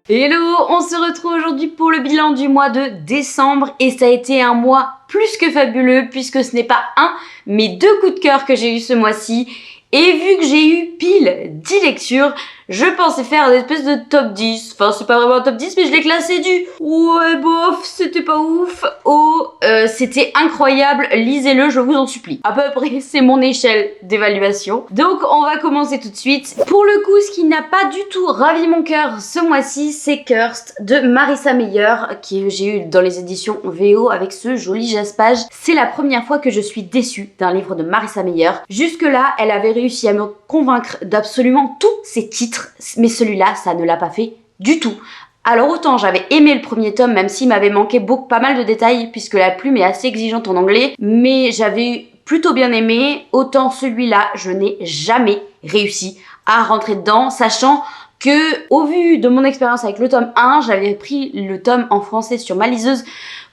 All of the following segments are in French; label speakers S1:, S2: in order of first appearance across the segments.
S1: Hello, on se retrouve aujourd'hui pour le bilan du mois de décembre et ça a été un mois plus que fabuleux puisque ce n'est pas un mais deux coups de cœur que j'ai eu ce mois-ci. Et vu que j'ai eu pile 10 lectures, je pensais faire une espèce de top 10. Enfin, c'est pas vraiment un top 10, mais je l'ai classé du ouais, bof, c'était pas ouf. C'était incroyable, lisez-le, je vous en supplie. À peu près, c'est mon échelle d'évaluation. Donc, on va commencer tout de suite. Pour le coup, ce qui n'a pas du tout ravi mon cœur ce mois-ci, c'est Cursed de Marissa Meyer, que j'ai eu dans les éditions VO avec ce joli jaspage. C'est la première fois que je suis déçue d'un livre de Marissa Meyer. Jusque-là, elle avait réussi à me convaincre d'absolument tous ses titres, mais celui-là, ça ne l'a pas fait du tout. Alors autant j'avais aimé le premier tome, même s'il m'avait manqué pas mal de détails, puisque la plume est assez exigeante en anglais, mais j'avais plutôt bien aimé, autant celui-là, je n'ai jamais réussi à rentrer dedans, sachant que, au vu de mon expérience avec le tome 1, j'avais pris le tome en français sur ma liseuse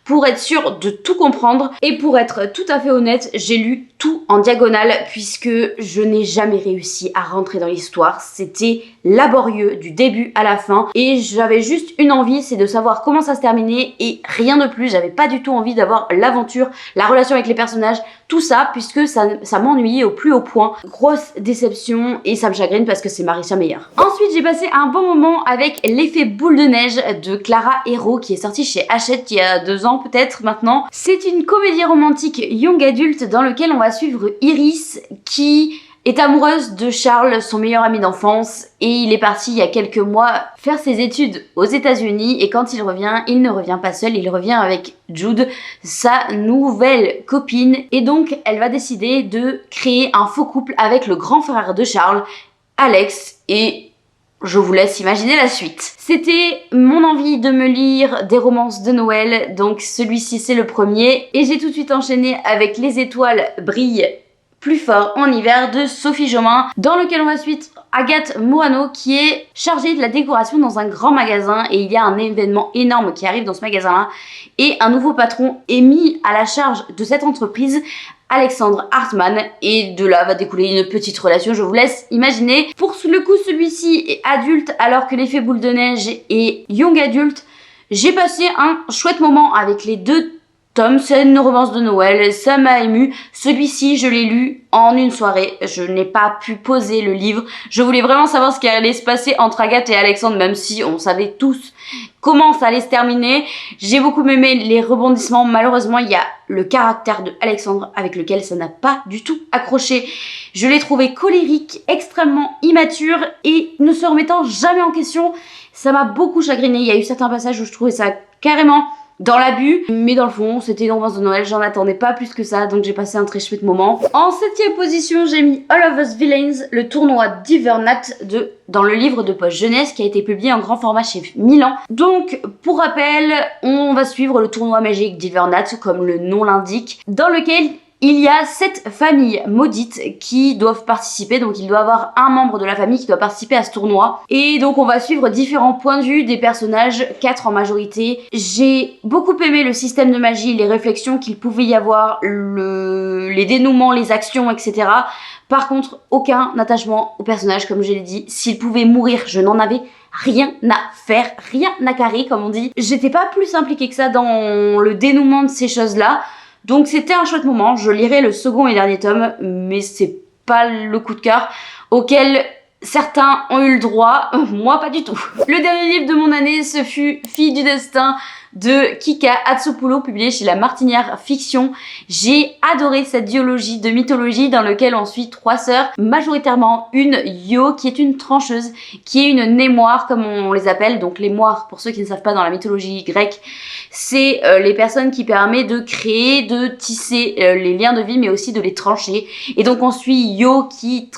S1: pour être sûre de tout comprendre, et pour être tout à fait honnête, j'ai lu tout en diagonale puisque je n'ai jamais réussi à rentrer dans l'histoire. C'était laborieux du début à la fin et j'avais juste une envie, c'est de savoir comment ça se terminait et rien de plus. J'avais pas du tout envie d'avoir l'aventure, la relation avec les personnages, tout ça puisque ça m'ennuyait au plus haut point. Grosse déception et ça me chagrine parce que c'est Marissa Meyer. Ensuite, j'ai passé un bon moment avec L'effet boule de neige de Clara Hérault qui est sorti chez Hachette il y a 2 ans peut-être maintenant. C'est une comédie romantique young adulte dans lequel on va suivre Iris qui est amoureuse de Charles, son meilleur ami d'enfance, et il est parti il y a quelques mois faire ses études aux États-Unis et quand il revient, il ne revient pas seul, il revient avec Jude, sa nouvelle copine, et donc elle va décider de créer un faux couple avec le grand frère de Charles, Alex, et je vous laisse imaginer la suite. C'était mon envie de me lire des romances de Noël, donc celui-ci c'est le premier, et j'ai tout de suite enchaîné avec Les étoiles brillent plus fort en hiver de Sophie Jomain, dans lequel on va suivre Agathe Morano qui est chargée de la décoration dans un grand magasin et il y a un événement énorme qui arrive dans ce magasin-là et un nouveau patron est mis à la charge de cette entreprise, Alexandre Hartmann, et de là va découler une petite relation, je vous laisse imaginer. Pour le coup, celui-ci est adulte alors que L'effet boule de neige est young adulte. J'ai passé un chouette moment avec les deux tomes, c'est une romance de Noël, ça m'a ému. Celui-ci, je l'ai lu en une soirée, je n'ai pas pu poser le livre. Je voulais vraiment savoir ce qui allait se passer entre Agathe et Alexandre, même si on savait tous comment ça allait se terminer. J'ai beaucoup aimé les rebondissements. Malheureusement, il y a le caractère de Alexandre avec lequel ça n'a pas du tout accroché. Je l'ai trouvé colérique, extrêmement immature et ne se remettant jamais en question. Ça m'a beaucoup chagriné. Il y a eu certains passages où je trouvais ça carrément dans l'abus, mais dans le fond, c'était une romance de Noël, j'en attendais pas plus que ça, donc j'ai passé un très chouette moment. En 7ème position, j'ai mis All of Us Villains, le tournoi d'Ivernat dans le livre de poche jeunesse qui a été publié en grand format chez Milan. Donc, pour rappel, on va suivre le tournoi magique d'Ivernat, comme le nom l'indique, dans lequel il y a 7 familles maudites qui doivent participer, donc il doit y avoir un membre de la famille qui doit participer à ce tournoi. Et donc on va suivre différents points de vue des personnages, 4 en majorité. J'ai beaucoup aimé le système de magie, les réflexions qu'il pouvait y avoir, les dénouements, les actions, etc. Par contre, aucun attachement au personnage, comme je l'ai dit. S'il pouvait mourir, je n'en avais rien à faire, rien à carrer, comme on dit. J'étais pas plus impliquée que ça dans le dénouement de ces choses-là. Donc c'était un chouette moment, je lirai le second et dernier tome, mais c'est pas le coup de cœur auquel certains ont eu le droit, moi pas du tout. Le dernier livre de mon année, ce fut Fille du destin de Kika Atsupulo, publié chez La Martinière Fiction. J'ai adoré cette duologie de mythologie dans lequel on suit 3 sœurs, majoritairement une Yo qui est une trancheuse, qui est une némoire comme on les appelle. Donc les moires, pour ceux qui ne savent pas, dans la mythologie grecque, c'est les personnes qui permettent de créer, de tisser les liens de vie, mais aussi de les trancher. Et donc on suit Yo qui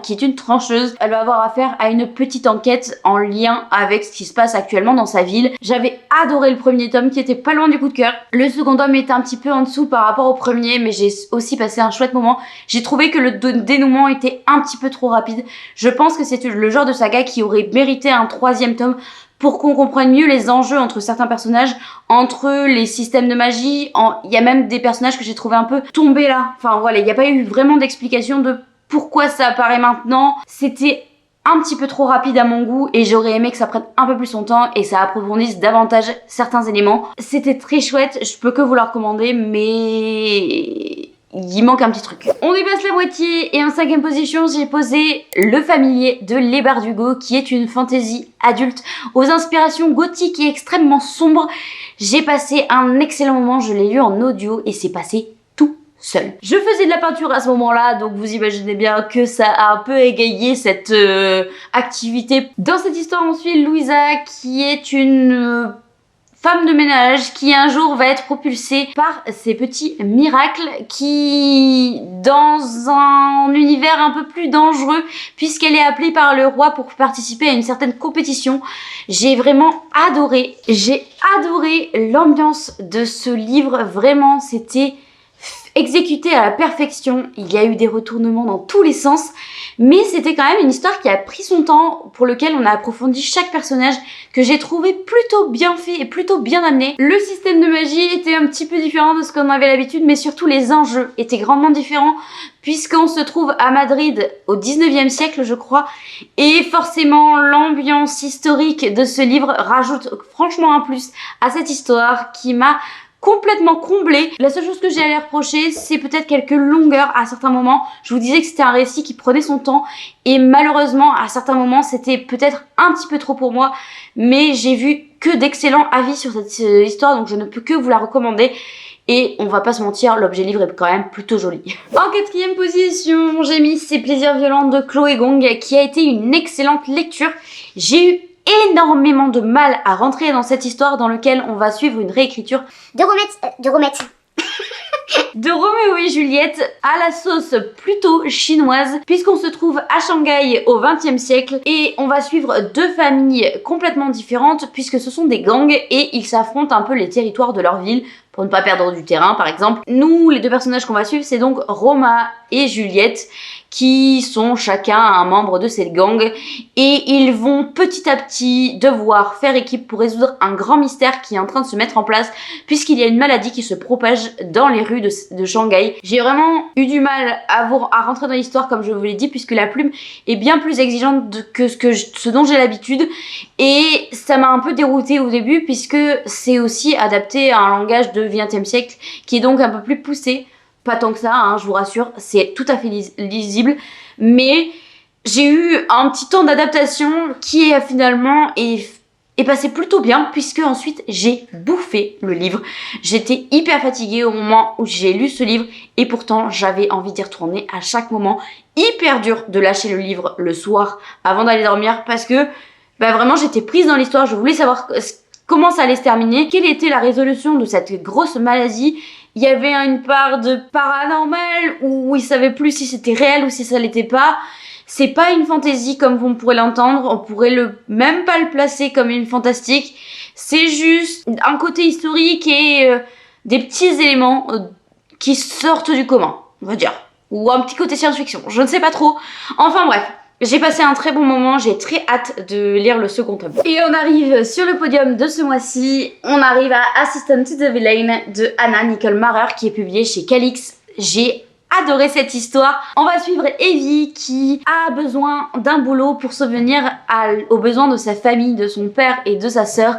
S1: est une trancheuse. Elle va avoir affaire à une petite enquête en lien avec ce qui se passe actuellement dans sa ville. J'avais adoré le premier tome qui était pas loin du coup de cœur. Le second tome était un petit peu en dessous par rapport au premier, mais j'ai aussi passé un chouette moment. J'ai trouvé que le dénouement était un petit peu trop rapide. Je pense que c'est le genre de saga qui aurait mérité un 3e tome pour qu'on comprenne mieux les enjeux entre certains personnages, entre les systèmes de magie. Il y a même des personnages que j'ai trouvé un peu tombés là. Enfin voilà, il n'y a pas eu vraiment d'explication de pourquoi ça apparaît maintenant. C'était un petit peu trop rapide à mon goût et j'aurais aimé que ça prenne un peu plus son temps et ça approfondisse davantage certains éléments. C'était très chouette, je peux que vous le recommander, mais il manque un petit truc. On dépasse la moitié et en 5e position j'ai posé Le Familier de Leigh Bardugo, qui est une fantasy adulte aux inspirations gothiques et extrêmement sombres. J'ai passé un excellent moment, je l'ai lu en audio et c'est passé seul. Je faisais de la peinture à ce moment-là, donc vous imaginez bien que ça a un peu égayé cette activité. Dans cette histoire, on suit Louisa, qui est une femme de ménage qui un jour va être propulsée par ces petits miracles qui, dans un univers un peu plus dangereux, puisqu'elle est appelée par le roi pour participer à une certaine compétition. J'ai vraiment adoré. J'ai adoré l'ambiance de ce livre, vraiment, c'était exécuté à la perfection. Il y a eu des retournements dans tous les sens, mais c'était quand même une histoire qui a pris son temps, pour lequel on a approfondi chaque personnage, que j'ai trouvé plutôt bien fait et plutôt bien amené. Le système de magie était un petit peu différent de ce qu'on avait l'habitude, mais surtout les enjeux étaient grandement différents, puisqu'on se trouve à Madrid au 19e siècle, je crois, et forcément l'ambiance historique de ce livre rajoute franchement un plus à cette histoire qui m'a complètement comblée. La seule chose que j'ai à lui reprocher, c'est peut-être quelques longueurs à certains moments. Je vous disais que c'était un récit qui prenait son temps et malheureusement à certains moments c'était peut-être un petit peu trop pour moi, mais j'ai vu que d'excellents avis sur cette histoire, donc je ne peux que vous la recommander. Et on va pas se mentir, l'objet livre est quand même plutôt joli. En 4e position, j'ai mis Ces plaisirs violents de Chloé Gong, qui a été une excellente lecture. J'ai eu énormément de mal à rentrer dans cette histoire dans laquelle on va suivre une réécriture
S2: de
S1: Roméo et Juliette à la sauce plutôt chinoise, puisqu'on se trouve à Shanghai au XXe siècle et on va suivre deux familles complètement différentes puisque ce sont des gangs et ils s'affrontent un peu les territoires de leur ville pour ne pas perdre du terrain par exemple. Nous, les deux personnages qu'on va suivre, c'est donc Roma et Juliette, qui sont chacun un membre de cette gang et ils vont petit à petit devoir faire équipe pour résoudre un grand mystère qui est en train de se mettre en place puisqu'il y a une maladie qui se propage dans les rues de Shanghai. J'ai vraiment eu du mal à rentrer dans l'histoire comme je vous l'ai dit puisque la plume est bien plus exigeante que ce dont j'ai l'habitude et ça m'a un peu déroutée au début puisque c'est aussi adapté à un langage de XXe siècle qui est donc un peu plus poussé. Pas tant que ça, hein, je vous rassure, c'est tout à fait lisible, mais j'ai eu un petit temps d'adaptation qui est finalement est passé plutôt bien puisque ensuite j'ai bouffé le livre. J'étais hyper fatiguée au moment où j'ai lu ce livre et pourtant j'avais envie d'y retourner à chaque moment. Hyper dur de lâcher le livre le soir avant d'aller dormir parce que vraiment j'étais prise dans l'histoire, je voulais savoir comment ça allait se terminer, quelle était la résolution de cette grosse maladie. Il y avait une part de paranormal où ils savaient plus si c'était réel ou si ça l'était pas. C'est pas une fantaisie comme on pourrait l'entendre, on pourrait même pas le placer comme une fantastique. C'est juste un côté historique et des petits éléments qui sortent du commun, on va dire. Ou un petit côté science-fiction, je ne sais pas trop. Enfin bref. J'ai passé un très bon moment, j'ai très hâte de lire le second tome. Et on arrive sur le podium de ce mois-ci, on arrive à Assistant to the Villain de Anna Nicole Maurer qui est publié chez Calix. J'ai adoré cette histoire. On va suivre Evie qui a besoin d'un boulot pour subvenir aux besoins de sa famille, de son père et de sa sœur.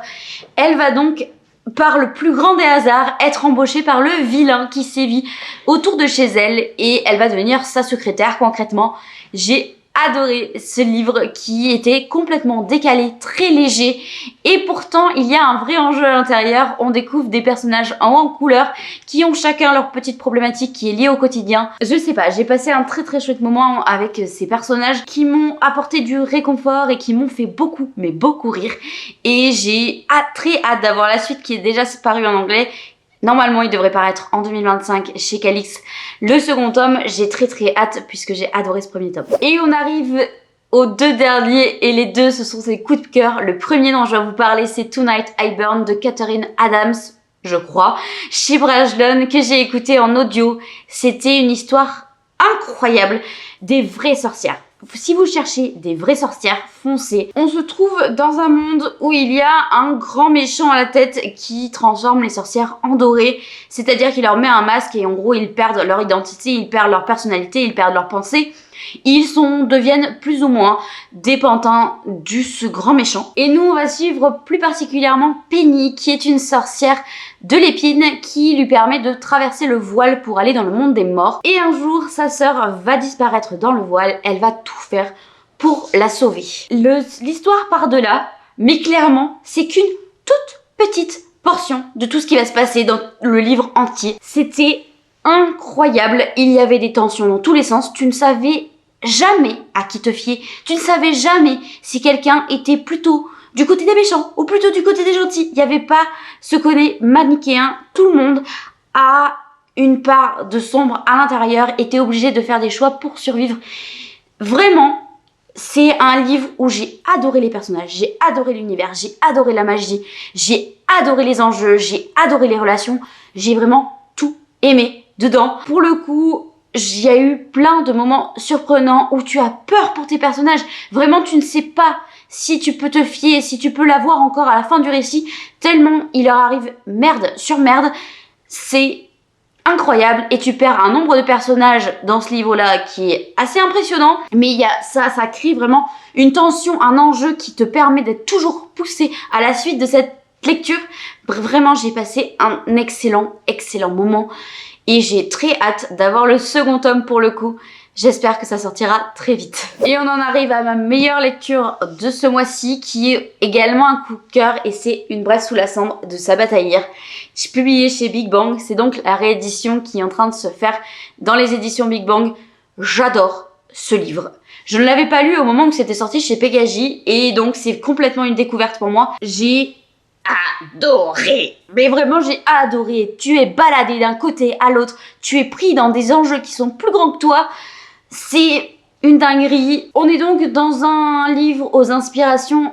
S1: Elle va donc, par le plus grand des hasards, être embauchée par le vilain qui sévit autour de chez elle et elle va devenir sa secrétaire concrètement. J'ai adoré ce livre qui était complètement décalé, très léger et pourtant il y a un vrai enjeu à l'intérieur. On découvre des personnages en couleur qui ont chacun leur petite problématique qui est liée au quotidien. Je sais pas, j'ai passé un très chouette moment avec ces personnages qui m'ont apporté du réconfort et qui m'ont fait beaucoup, mais beaucoup rire et j'ai très hâte d'avoir la suite qui est déjà parue en anglais. Normalement, il devrait paraître en 2025 chez Calix. Le second tome, j'ai très hâte puisque j'ai adoré ce premier tome. Et on arrive aux deux derniers et les deux, ce sont ces coups de cœur. Le premier dont je vais vous parler, c'est Tonight I Burn de Catherine Adams, je crois, chez Brajlon, que j'ai écouté en audio. C'était une histoire incroyable, des vraies sorcières. Si vous cherchez des vraies sorcières, foncez. On se trouve dans un monde où il y a un grand méchant à la tête qui transforme les sorcières en dorées. C'est-à-dire qu'il leur met un masque et en gros ils perdent leur identité, ils perdent leur personnalité, ils perdent leur pensée. Ils deviennent plus ou moins dépendants ce grand méchant. Et nous, on va suivre plus particulièrement Penny, qui est une sorcière de l'épine qui lui permet de traverser le voile pour aller dans le monde des morts. Et un jour, sa sœur va disparaître dans le voile. Elle va tout faire pour la sauver. L'histoire part de là, mais clairement, c'est qu'une toute petite portion de tout ce qui va se passer dans le livre entier. C'était incroyable, il y avait des tensions dans tous les sens, tu ne savais jamais à qui te fier, tu ne savais jamais si quelqu'un était plutôt du côté des méchants ou plutôt du côté des gentils. Il n'y avait pas ce côté manichéen, tout le monde a une part de sombre à l'intérieur, était obligé de faire des choix pour survivre. Vraiment, c'est un livre où j'ai adoré les personnages, j'ai adoré l'univers, j'ai adoré la magie, j'ai adoré les enjeux, j'ai adoré les relations, j'ai vraiment tout aimé dedans. Pour le coup, il y a eu plein de moments surprenants où tu as peur pour tes personnages. Vraiment, tu ne sais pas si tu peux te fier, si tu peux l'avoir encore à la fin du récit, tellement il leur arrive merde sur merde. C'est incroyable et tu perds un nombre de personnages dans ce livre-là qui est assez impressionnant, mais il y a ça crée vraiment une tension, un enjeu qui te permet d'être toujours poussé à la suite de cette lecture. Vraiment, j'ai passé un excellent moment et j'ai très hâte d'avoir le second tome pour le coup. J'espère que ça sortira très vite. Et on en arrive à ma meilleure lecture de ce mois-ci, qui est également un coup de cœur, et c'est Une braise sous la cendre de Sabaa Tahir. J'ai publié chez Big Bang, c'est donc la réédition qui est en train de se faire dans les éditions Big Bang. J'adore ce livre. Je ne l'avais pas lu au moment où c'était sorti chez Peggy, et donc c'est complètement une découverte pour moi. J'ai adoré, mais vraiment j'ai adoré. Tu es baladé d'un côté à l'autre, tu es pris dans des enjeux qui sont plus grands que toi. C'est une dinguerie. On est donc dans un livre aux inspirations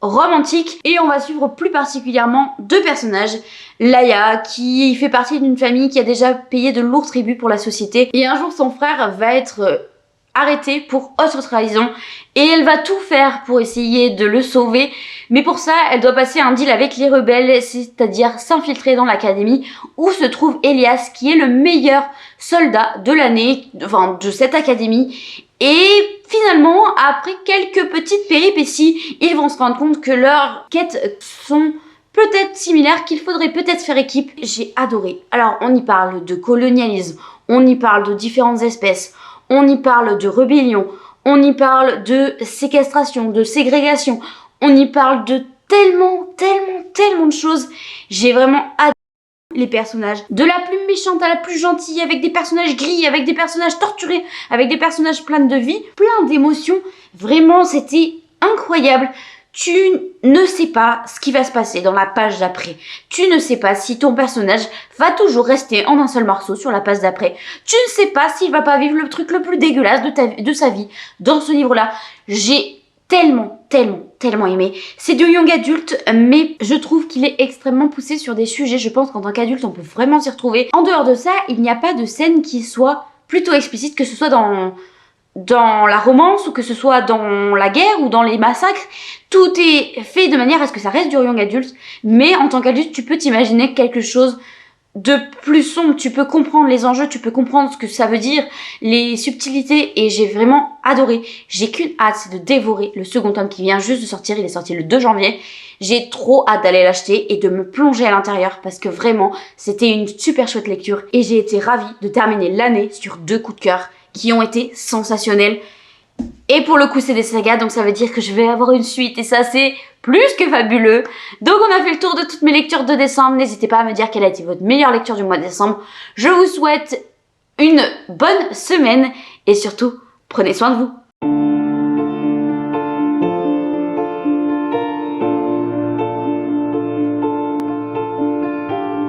S1: romantiques et on va suivre plus particulièrement deux personnages. Laia, qui fait partie d'une famille qui a déjà payé de lourds tributs pour la société, et un jour son frère va être arrêtée pour haute trahison et elle va tout faire pour essayer de le sauver, mais pour ça elle doit passer un deal avec les rebelles, c'est-à-dire s'infiltrer dans l'académie où se trouve Elias, qui est le meilleur soldat de l'année, enfin de cette académie. Et finalement, après quelques petites péripéties, ils vont se rendre compte que leurs quêtes sont peut-être similaires, qu'il faudrait peut-être faire équipe. J'ai adoré. Alors on y parle de colonialisme, on y parle de différentes espèces, on y parle de rébellion, on y parle de séquestration, de ségrégation, on y parle de tellement de choses. J'ai vraiment adoré les personnages, de la plus méchante à la plus gentille, avec des personnages gris, avec des personnages torturés, avec des personnages pleins de vie, plein d'émotions. Vraiment, c'était incroyable. Tu ne sais pas ce qui va se passer dans la page d'après. Tu ne sais pas si ton personnage va toujours rester en un seul morceau sur la page d'après. Tu ne sais pas s'il va pas vivre le truc le plus dégueulasse de sa vie dans ce livre-là. J'ai tellement aimé. C'est du young adulte, mais je trouve qu'il est extrêmement poussé sur des sujets. Je pense qu'en tant qu'adulte, on peut vraiment s'y retrouver. En dehors de ça, il n'y a pas de scène qui soit plutôt explicite, que ce soit dans la romance ou que ce soit dans la guerre ou dans les massacres. Tout est fait de manière à ce que ça reste du young adulte, mais en tant qu'adulte, tu peux t'imaginer quelque chose de plus sombre, tu peux comprendre les enjeux, tu peux comprendre ce que ça veut dire, les subtilités, et j'ai vraiment adoré. J'ai qu'une hâte, c'est de dévorer le second tome qui vient juste de sortir, il est sorti le 2 janvier. J'ai trop hâte d'aller l'acheter et de me plonger à l'intérieur parce que vraiment, c'était une super chouette lecture et j'ai été ravie de terminer l'année sur 2 coups de cœur qui ont été sensationnels. Et pour le coup, c'est des sagas, donc ça veut dire que je vais avoir une suite et ça, c'est plus que fabuleux. Donc on a fait le tour de toutes mes lectures de décembre. N'hésitez pas à me dire quelle a été votre meilleure lecture du mois de décembre. Je vous souhaite une bonne semaine et surtout, prenez soin de vous.